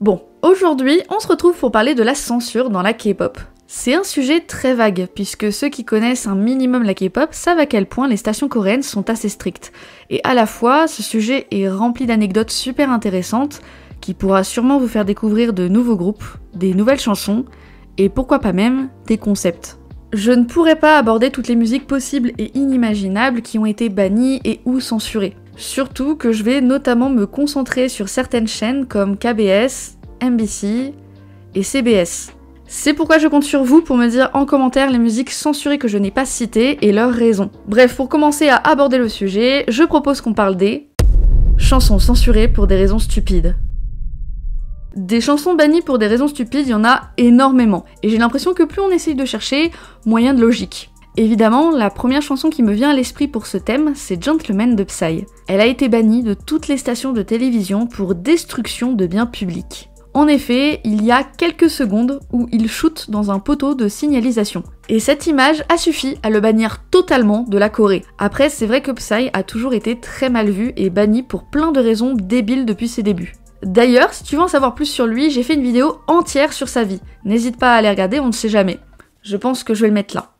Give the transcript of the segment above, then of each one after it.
Bon, aujourd'hui, on se retrouve pour parler de la censure dans la K-pop. C'est un sujet très vague, puisque ceux qui connaissent un minimum la K-pop savent à quel point les stations coréennes sont assez strictes. Et à la fois, ce sujet est rempli d'anecdotes super intéressantes, qui pourra sûrement vous faire découvrir de nouveaux groupes, des nouvelles chansons, et pourquoi pas même des concepts. Je ne pourrais pas aborder toutes les musiques possibles et inimaginables qui ont été bannies et ou censurées. Surtout que je vais notamment me concentrer sur certaines chaînes comme KBS, MBC et CBS. C'est pourquoi je compte sur vous pour me dire en commentaire les musiques censurées que je n'ai pas citées et leurs raisons. Bref, pour commencer à aborder le sujet, je propose qu'on parle des chansons censurées pour des raisons stupides. Des chansons bannies pour des raisons stupides, il y en a énormément, et j'ai l'impression que plus on essaye de chercher, moyen de logique. Évidemment, la première chanson qui me vient à l'esprit pour ce thème, c'est Gentleman de Psy. Elle a été bannie de toutes les stations de télévision pour destruction de biens publics. En effet, il y a quelques secondes où il shoot dans un poteau de signalisation. Et cette image a suffi à le bannir totalement de la Corée. Après, c'est vrai que Psy a toujours été très mal vu et banni pour plein de raisons débiles depuis ses débuts. D'ailleurs, si tu veux en savoir plus sur lui, j'ai fait une vidéo entière sur sa vie. N'hésite pas à aller regarder, on ne sait jamais. Je pense que je vais le mettre là.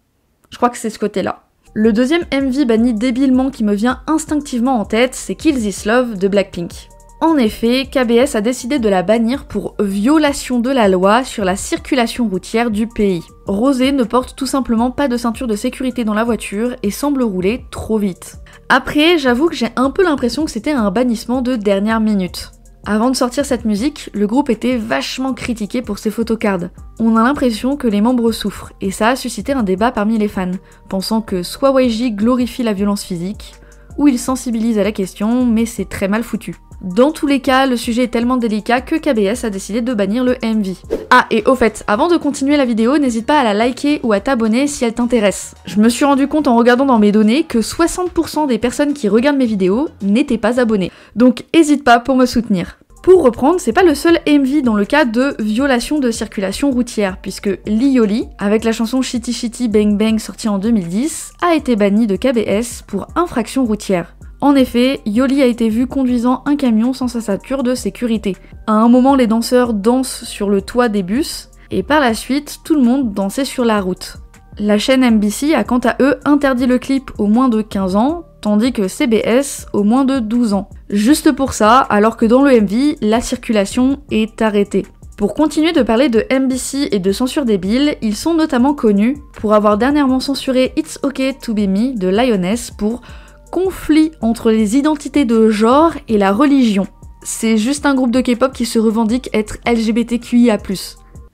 Je crois que c'est ce côté-là. Le deuxième MV banni débilement qui me vient instinctivement en tête, c'est Kill This Love de Blackpink. En effet, KBS a décidé de la bannir pour violation de la loi sur la circulation routière du pays. Rosé ne porte tout simplement pas de ceinture de sécurité dans la voiture et semble rouler trop vite. Après, j'avoue que j'ai un peu l'impression que c'était un bannissement de dernière minute. Avant de sortir cette musique, le groupe était vachement critiqué pour ses photocards. On a l'impression que les membres souffrent, et ça a suscité un débat parmi les fans, pensant que soit YG glorifie la violence physique, ou il sensibilise à la question, mais c'est très mal foutu. Dans tous les cas, le sujet est tellement délicat que KBS a décidé de bannir le MV. Ah, et au fait, avant de continuer la vidéo, n'hésite pas à la liker ou à t'abonner si elle t'intéresse. Je me suis rendu compte en regardant dans mes données que 60% des personnes qui regardent mes vidéos n'étaient pas abonnées. Donc hésite pas pour me soutenir. Pour reprendre, c'est pas le seul MV dans le cas de violation de circulation routière, puisque Lee Yoli, avec la chanson Shitty Shitty Bang Bang sortie en 2010, a été banni de KBS pour infraction routière. En effet, Yoli a été vu conduisant un camion sans sa ceinture de sécurité. À un moment, les danseurs dansent sur le toit des bus, et par la suite, tout le monde dansait sur la route. La chaîne MBC a quant à eux interdit le clip aux moins de 15 ans, tandis que CBS aux moins de 12 ans. Juste pour ça, alors que dans le MV, la circulation est arrêtée. Pour continuer de parler de MBC et de censure débile, ils sont notamment connus pour avoir dernièrement censuré It's Okay to Be Me de Lioness pour conflit entre les identités de genre et la religion. C'est juste un groupe de K-pop qui se revendique être LGBTQIA+.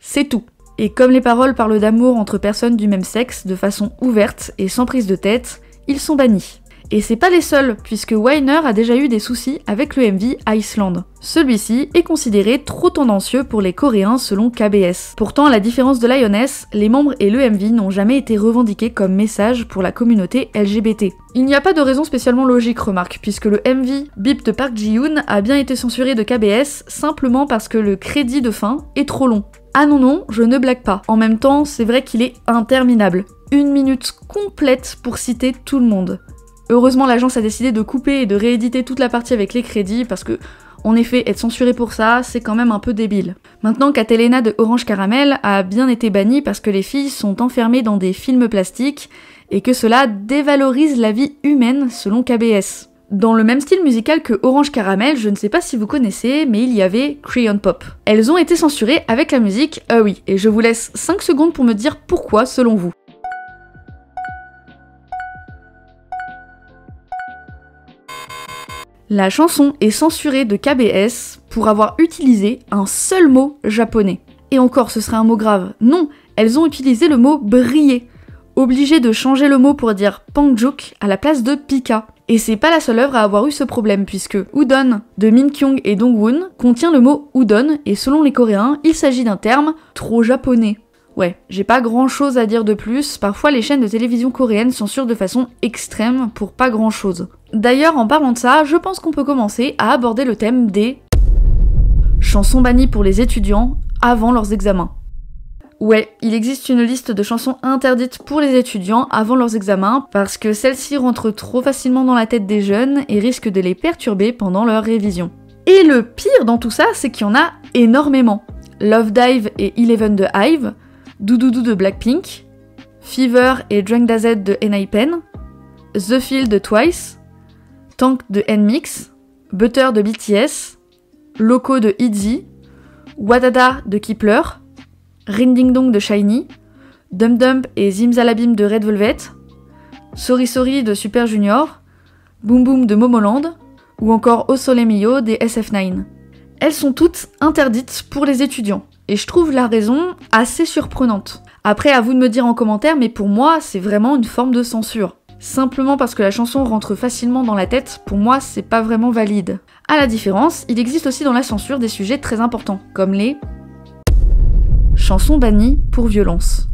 C'est tout. Et comme les paroles parlent d'amour entre personnes du même sexe de façon ouverte et sans prise de tête, ils sont bannis. Et c'est pas les seuls, puisque Weiner a déjà eu des soucis avec le MV Iceland. Celui-ci est considéré trop tendancieux pour les Coréens selon KBS. Pourtant, à la différence de Lioness, les membres et le MV n'ont jamais été revendiqués comme message pour la communauté LGBT. Il n'y a pas de raison spécialement logique, remarque, puisque le MV Beep de Park Ji-hoon a bien été censuré de KBS simplement parce que le crédit de fin est trop long. Ah non, je ne blague pas. En même temps, c'est vrai qu'il est interminable. 1 minute complète pour citer tout le monde. Heureusement, l'agence a décidé de couper et de rééditer toute la partie avec les crédits parce que, en effet, être censuré pour ça, c'est quand même un peu débile. Maintenant, Catalina de Orange Caramel a bien été bannie parce que les filles sont enfermées dans des films plastiques et que cela dévalorise la vie humaine selon KBS. Dans le même style musical que Orange Caramel, je ne sais pas si vous connaissez, mais il y avait Crayon Pop. Elles ont été censurées avec la musique oui, et je vous laisse 5 secondes pour me dire pourquoi selon vous. La chanson est censurée de KBS pour avoir utilisé un seul mot japonais. Et encore, ce serait un mot grave. Non, elles ont utilisé le mot briller. Obligées de changer le mot pour dire Pangjuk à la place de Pika. Et c'est pas la seule œuvre à avoir eu ce problème, puisque Udon de Min Kyung et Dongwoon contient le mot udon, et selon les Coréens, il s'agit d'un terme trop japonais. Ouais, j'ai pas grand chose à dire de plus, parfois les chaînes de télévision coréennes censurent de façon extrême pour pas grand chose. D'ailleurs, en parlant de ça, je pense qu'on peut commencer à aborder le thème des chansons bannies pour les étudiants avant leurs examens. Ouais, il existe une liste de chansons interdites pour les étudiants avant leurs examens parce que celles-ci rentrent trop facilement dans la tête des jeunes et risquent de les perturber pendant leur révision. Et le pire dans tout ça, c'est qu'il y en a énormément. Love Dive et Eleven de Hive, Doudoudou de Blackpink, Fever et Drunk DZ de NiPen, The Feel de Twice, Tank de NMIX, Butter de BTS, Loco de ITZY, Wadada de Kepler, Ring Ding Dong de SHINee, Dum Dum et Zimzalabim de Red Velvet, Sorry Sorry de Super Junior, Boom Boom de Momoland, ou encore O Sole Mio des SF9. Elles sont toutes interdites pour les étudiants, et je trouve la raison assez surprenante. Après, à vous de me dire en commentaire, mais pour moi, c'est vraiment une forme de censure. Simplement parce que la chanson rentre facilement dans la tête, pour moi, c'est pas vraiment valide. À la différence, il existe aussi dans la censure des sujets très importants, comme les chansons bannies pour violence.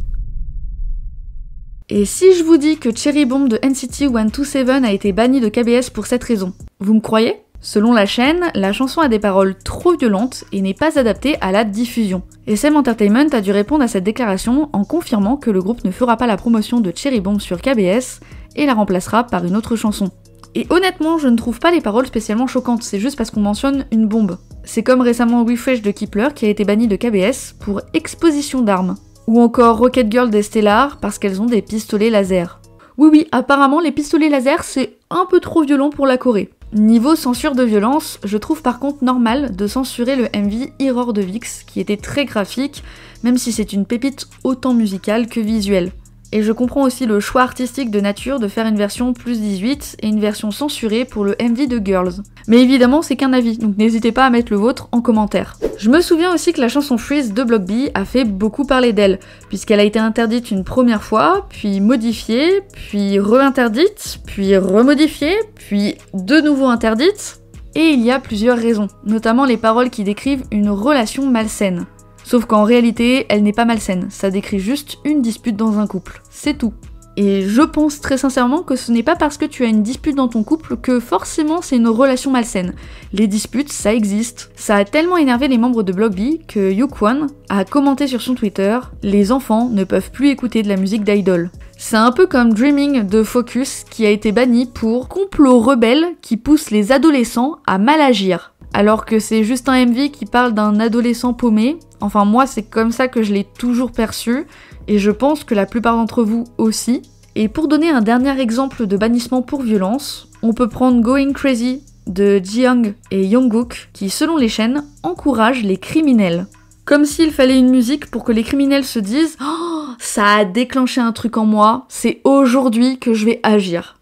Et si je vous dis que Cherry Bomb de NCT 127 a été banni de KBS pour cette raison, vous me croyez ? Selon la chaîne, la chanson a des paroles trop violentes et n'est pas adaptée à la diffusion. SM Entertainment a dû répondre à cette déclaration en confirmant que le groupe ne fera pas la promotion de Cherry Bomb sur KBS et la remplacera par une autre chanson. Et honnêtement, je ne trouve pas les paroles spécialement choquantes, c'est juste parce qu'on mentionne une bombe. C'est comme récemment Refresh de Kepler qui a été banni de KBS pour exposition d'armes. Ou encore Rocket Girl des Stellar parce qu'elles ont des pistolets laser. Oui, apparemment les pistolets laser c'est un peu trop violent pour la Corée. Niveau censure de violence, je trouve par contre normal de censurer le MV Error de VIX qui était très graphique, même si c'est une pépite autant musicale que visuelle. Et je comprends aussi le choix artistique de Nature de faire une version plus 18 et une version censurée pour le MV de Girls. Mais évidemment c'est qu'un avis, donc n'hésitez pas à mettre le vôtre en commentaire. Je me souviens aussi que la chanson Freeze de Block B a fait beaucoup parler d'elle, puisqu'elle a été interdite une première fois, puis modifiée, puis re-interdite, puis remodifiée, puis de nouveau interdite. Et il y a plusieurs raisons, notamment les paroles qui décrivent une relation malsaine. Sauf qu'en réalité, elle n'est pas malsaine, ça décrit juste une dispute dans un couple, c'est tout. Et je pense très sincèrement que ce n'est pas parce que tu as une dispute dans ton couple que forcément c'est une relation malsaine. Les disputes, ça existe. Ça a tellement énervé les membres de Block B que Yukwon a commenté sur son Twitter « Les enfants ne peuvent plus écouter de la musique d'idol ». C'est un peu comme Dreaming de Focus qui a été banni pour complot rebelle qui pousse les adolescents à mal agir. Alors que c'est juste un MV qui parle d'un adolescent paumé. Enfin moi c'est comme ça que je l'ai toujours perçu, et je pense que la plupart d'entre vous aussi. Et pour donner un dernier exemple de bannissement pour violence, on peut prendre Going Crazy de Jiyoung et Jungkook, qui selon les chaînes encouragent les criminels. Comme s'il fallait une musique pour que les criminels se disent « Oh, ça a déclenché un truc en moi, c'est aujourd'hui que je vais agir ».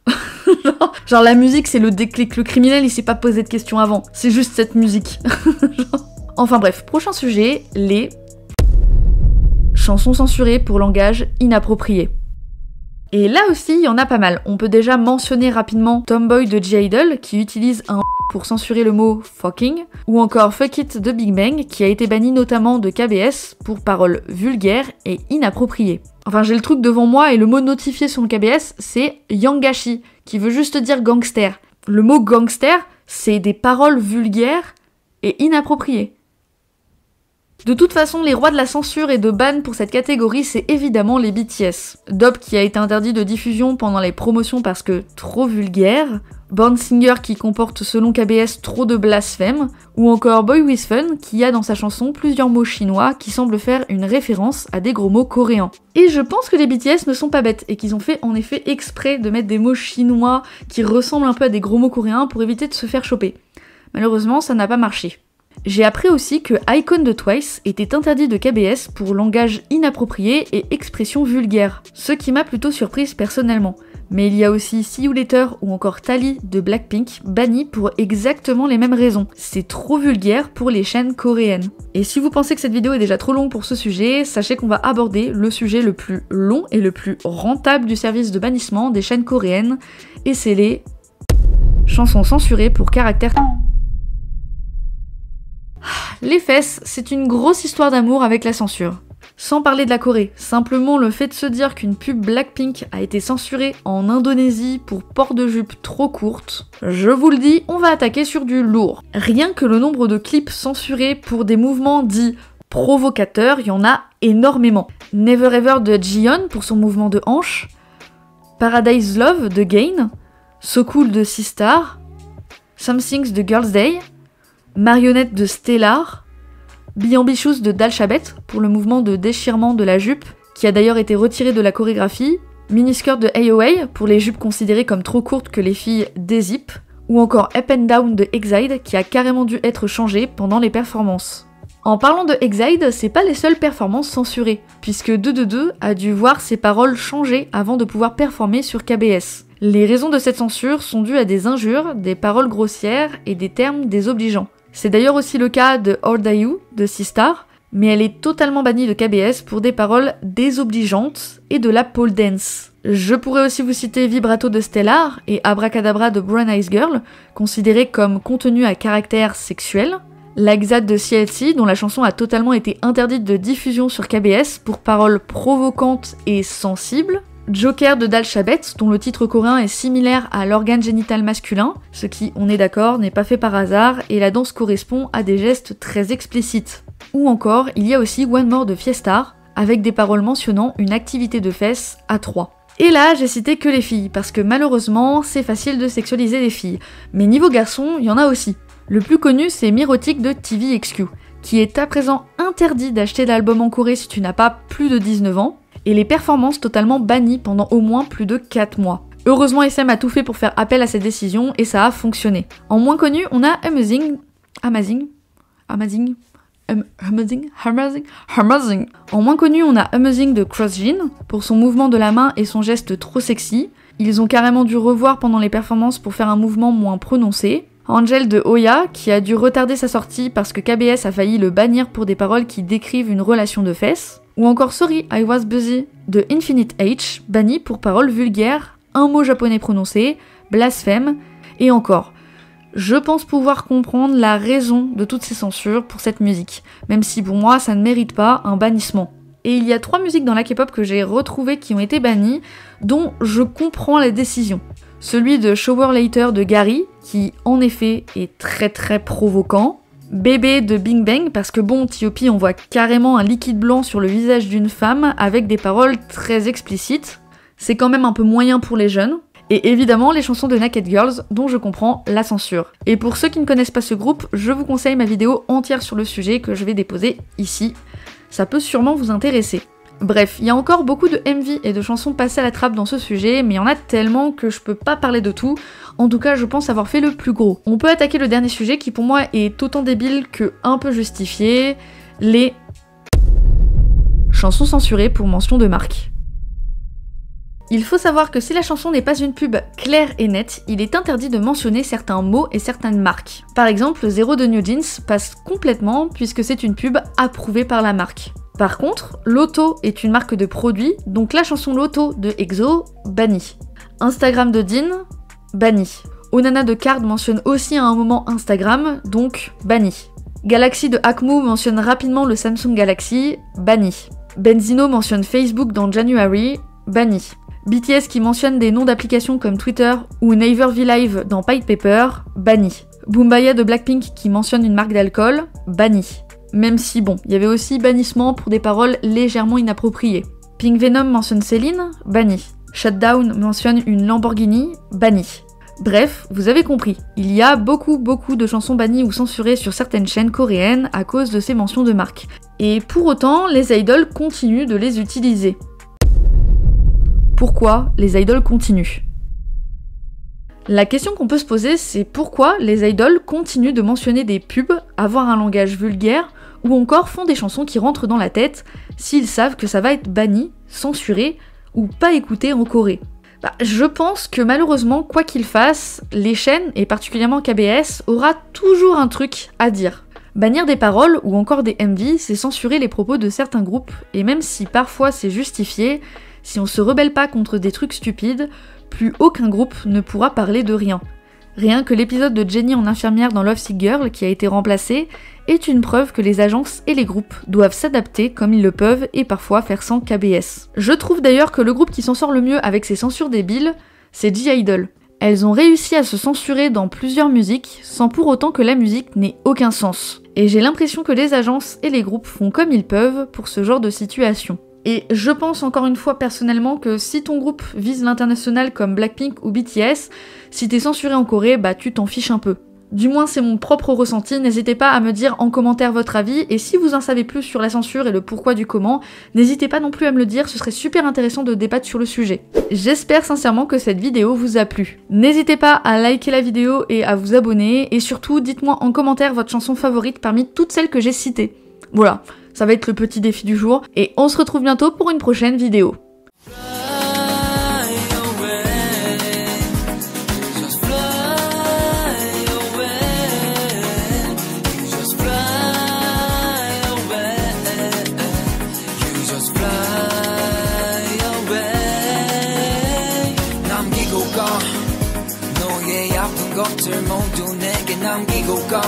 Genre la musique c'est le déclic, le criminel il s'est pas posé de questions avant, c'est juste cette musique. Enfin bref, prochain sujet, les chansons censurées pour langage inapproprié. Et là aussi il y en a pas mal, on peut déjà mentionner rapidement Tomboy de J-Idol qui utilise un pour censurer le mot fucking, ou encore Fuck It de Big Bang qui a été banni notamment de KBS pour paroles vulgaires et inappropriées. Enfin j'ai le truc devant moi et le mot notifié sur le KBS c'est Yangashi, qui veut juste dire gangster. Le mot gangster, c'est des paroles vulgaires et inappropriées. De toute façon, les rois de la censure et de ban pour cette catégorie, c'est évidemment les BTS. Dop qui a été interdit de diffusion pendant les promotions parce que trop vulgaire, Born Singer qui comporte selon KBS trop de blasphème, ou encore Boy With Fun qui a dans sa chanson plusieurs mots chinois qui semblent faire une référence à des gros mots coréens. Et je pense que les BTS ne sont pas bêtes et qu'ils ont fait en effet exprès de mettre des mots chinois qui ressemblent un peu à des gros mots coréens pour éviter de se faire choper. Malheureusement, ça n'a pas marché. J'ai appris aussi que Icon de Twice était interdit de KBS pour langage inapproprié et expression vulgaire, ce qui m'a plutôt surprise personnellement. Mais il y a aussi See You Later ou encore Tally de Blackpink bannis pour exactement les mêmes raisons. C'est trop vulgaire pour les chaînes coréennes. Et si vous pensez que cette vidéo est déjà trop longue pour ce sujet, sachez qu'on va aborder le sujet le plus long et le plus rentable du service de bannissement des chaînes coréennes, et c'est les chansons censurées pour caractère. Les fesses, c'est une grosse histoire d'amour avec la censure. Sans parler de la Corée, simplement le fait de se dire qu'une pub Blackpink a été censurée en Indonésie pour port de jupe trop courte, je vous le dis, on va attaquer sur du lourd. Rien que le nombre de clips censurés pour des mouvements dits provocateurs, il y en a énormément. Never Ever de Jiyeon pour son mouvement de hanche, Paradise Love de Gain, So Cool de Sistar, Some Things de Girls' Day, Marionnette de Stellar, Be Ambitious de Dalshabet pour le mouvement de déchirement de la jupe, qui a d'ailleurs été retiré de la chorégraphie, Miniskirt de AOA pour les jupes considérées comme trop courtes que les filles dézippent, ou encore Up and Down de Exide qui a carrément dû être changé pendant les performances. En parlant de Exide, c'est pas les seules performances censurées, puisque 222 a dû voir ses paroles changer avant de pouvoir performer sur KBS. Les raisons de cette censure sont dues à des injures, des paroles grossières et des termes désobligeants. C'est d'ailleurs aussi le cas de Ordayu de Sistar, mais elle est totalement bannie de KBS pour des paroles désobligeantes et de la pole dance. Je pourrais aussi vous citer Vibrato de Stellar et Abracadabra de Brown Eyes Girl, considérés comme contenu à caractère sexuel, Laxat de CLC, dont la chanson a totalement été interdite de diffusion sur KBS pour paroles provocantes et sensibles, Joker de Dalshabet, dont le titre coréen est similaire à l'organe génital masculin, ce qui, on est d'accord, n'est pas fait par hasard, et la danse correspond à des gestes très explicites. Ou encore, il y a aussi One More de Fiestar, avec des paroles mentionnant une activité de fesses à 3. Et là, j'ai cité que les filles, parce que malheureusement, c'est facile de sexualiser les filles. Mais niveau garçon, il y en a aussi. Le plus connu, c'est Mirotic de TVXQ, qui est à présent interdit d'acheter l'album en Corée si tu n'as pas plus de 19 ans, et les performances totalement bannies pendant au moins plus de 4 mois. Heureusement, SM a tout fait pour faire appel à cette décision, et ça a fonctionné. En moins connu, on a Amazing. En moins connu, on a Amazing de CrossGen, pour son mouvement de la main et son geste trop sexy. Ils ont carrément dû revoir pendant les performances pour faire un mouvement moins prononcé. Angel de Oya, qui a dû retarder sa sortie parce que KBS a failli le bannir pour des paroles qui décrivent une relation de fesses. Ou encore Sorry, I Was Busy de Infinite H, banni pour paroles vulgaires, un mot japonais prononcé, blasphème, et encore. Je pense pouvoir comprendre la raison de toutes ces censures pour cette musique, même si pour moi ça ne mérite pas un bannissement. Et il y a 3 musiques dans la K-pop que j'ai retrouvées qui ont été bannies, dont je comprends la décision. Celui de Shower Later de Gary, qui en effet est très très provoquant. Bébé de Bing Bang, parce que bon, T.O.P. on voit carrément un liquide blanc sur le visage d'une femme avec des paroles très explicites. C'est quand même un peu moyen pour les jeunes. Et évidemment les chansons de Naked Girls, dont je comprends la censure. Et pour ceux qui ne connaissent pas ce groupe, je vous conseille ma vidéo entière sur le sujet que je vais déposer ici. Ça peut sûrement vous intéresser. Bref, il y a encore beaucoup de MV et de chansons passées à la trappe dans ce sujet, mais il y en a tellement que je peux pas parler de tout. En tout cas, je pense avoir fait le plus gros. On peut attaquer le dernier sujet qui pour moi est autant débile que un peu justifié, les chansons censurées pour mention de marque. Il faut savoir que si la chanson n'est pas une pub claire et nette, il est interdit de mentionner certains mots et certaines marques. Par exemple, Zero de New Jeans passe complètement puisque c'est une pub approuvée par la marque. Par contre, Lotto est une marque de produit, donc la chanson Lotto de EXO, bannie. Instagram de Dean, banni. Onana de Card mentionne aussi à un moment Instagram, donc banni. Galaxy de Akmu mentionne rapidement le Samsung Galaxy, banni. Benzino mentionne Facebook dans January, banni. BTS qui mentionne des noms d'applications comme Twitter ou Naver V-Live dans Pied Paper, banni. Boombaya de Blackpink qui mentionne une marque d'alcool, banni. Même si bon, il y avait aussi bannissement pour des paroles légèrement inappropriées. Pink Venom mentionne Céline, banni. Shutdown mentionne une Lamborghini, banni. Bref, vous avez compris, il y a beaucoup de chansons bannies ou censurées sur certaines chaînes coréennes à cause de ces mentions de marque. Et pour autant, les idoles continuent de les utiliser. Pourquoi les idoles continuent ? La question qu'on peut se poser, c'est pourquoi les idoles continuent de mentionner des pubs, avoir un langage vulgaire, ou encore font des chansons qui rentrent dans la tête, s'ils savent que ça va être banni, censuré, ou pas écouté en Corée. Je pense que malheureusement, quoi qu'ils fassent, les chaînes, et particulièrement KBS, aura toujours un truc à dire. Bannir des paroles ou encore des MV, c'est censurer les propos de certains groupes, et même si parfois c'est justifié, si on se rebelle pas contre des trucs stupides, plus aucun groupe ne pourra parler de rien. Rien que l'épisode de Jennie en infirmière dans Love Sick Girl, qui a été remplacé, est une preuve que les agences et les groupes doivent s'adapter comme ils le peuvent et parfois faire sans KBS. Je trouve d'ailleurs que le groupe qui s'en sort le mieux avec ces censures débiles, c'est G-Idol. Elles ont réussi à se censurer dans plusieurs musiques sans pour autant que la musique n'ait aucun sens. Et j'ai l'impression que les agences et les groupes font comme ils peuvent pour ce genre de situation. Et je pense encore une fois personnellement que si ton groupe vise l'international comme Blackpink ou BTS, si t'es censuré en Corée, tu t'en fiches un peu. Du moins c'est mon propre ressenti, n'hésitez pas à me dire en commentaire votre avis, et si vous en savez plus sur la censure et le pourquoi du comment, n'hésitez pas non plus à me le dire, ce serait super intéressant de débattre sur le sujet. J'espère sincèrement que cette vidéo vous a plu. N'hésitez pas à liker la vidéo et à vous abonner, et surtout dites-moi en commentaire votre chanson favorite parmi toutes celles que j'ai citées. Voilà, ça va être le petit défi du jour, et on se retrouve bientôt pour une prochaine vidéo. 너의 아픈 것들 모두 내게 남기고 가